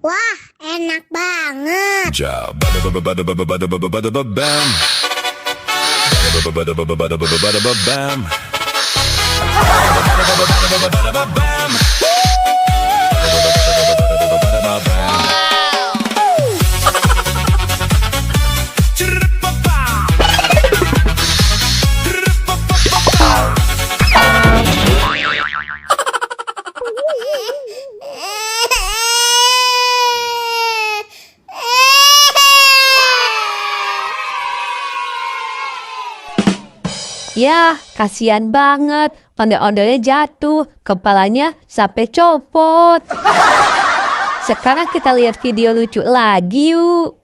Wah, enak banget. Ya, kasihan banget. Ondel-ondelnya jatuh, kepalanya sampai copot. Sekarang kita lihat video lucu lagi yuk.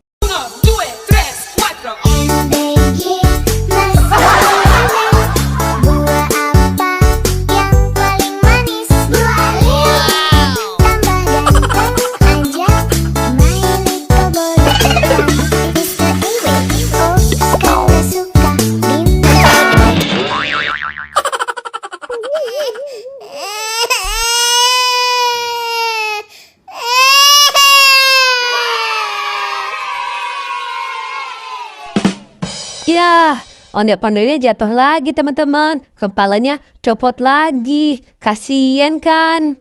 Ya, ondel-ondelnya jatuh lagi teman-teman. Kepalanya copot lagi. Kasian kan?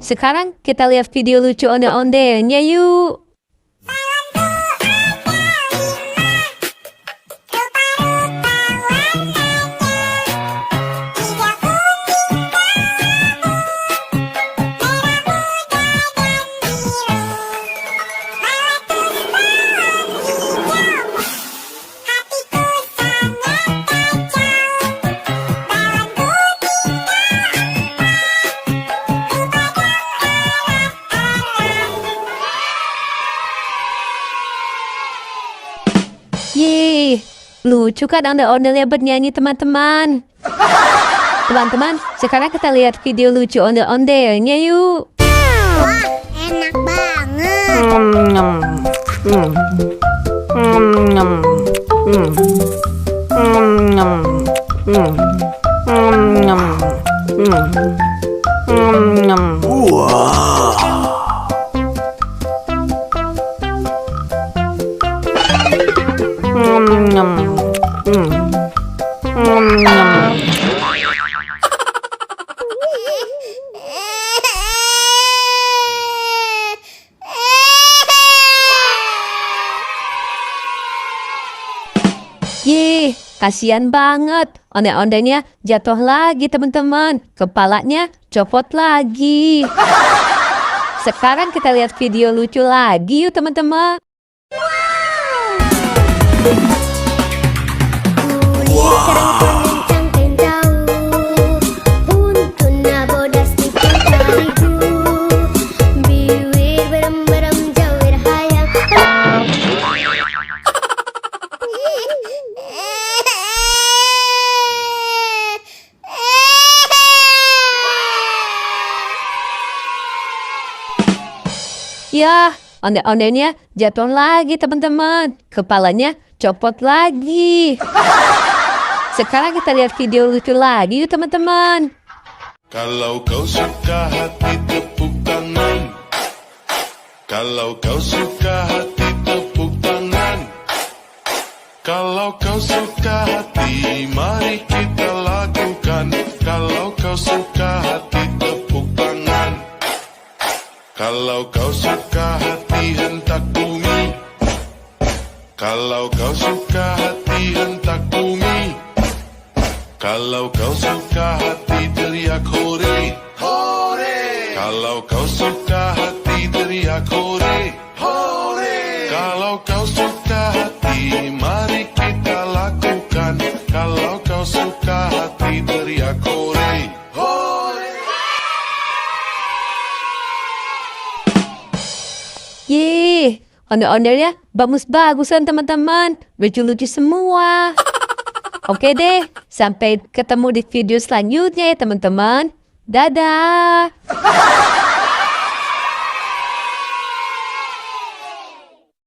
Sekarang kita lihat video lucu ondel-ondelnya yuk. Yeay, lucu kan ondel-ondelnya bernyanyi teman-teman. Teman-teman, sekarang kita lihat video lucu ondel-ondelnya yuk. Wah, enak banget. Yeay, kasihan banget. Ondel-ondelnya jatuh lagi teman-teman. Kepalanya copot lagi. Sekarang kita lihat video lucu lagi yuk teman-teman. Ya, ondel-ondelnya jatuh lagi teman-teman. Kepalanya copot lagi. Sekarang kita lihat video lucu lagi yuk teman-teman. Kalau kau suka hati tepuk tangan. Kalau kau suka hati tepuk tangan. Kalau kau suka hati mari kita lakukan. Kalau kau suka hati tepuk tangan. Kalau kau suka hati hentak bumi. Kalau kau suka hati hentak bumi. Kalau kau suka hati teriak hore, hore. Kalau kau suka hati teriak hore, hore. Kalau kau suka hati mari kita lakukan. Kalau kau suka hati teriak hore, hore. Yeay, ondel-ondelnya bagus-bagusan teman-teman. Lucu-lucu semua. Oke deh, sampai ketemu di video selanjutnya ya teman-teman. Dadah.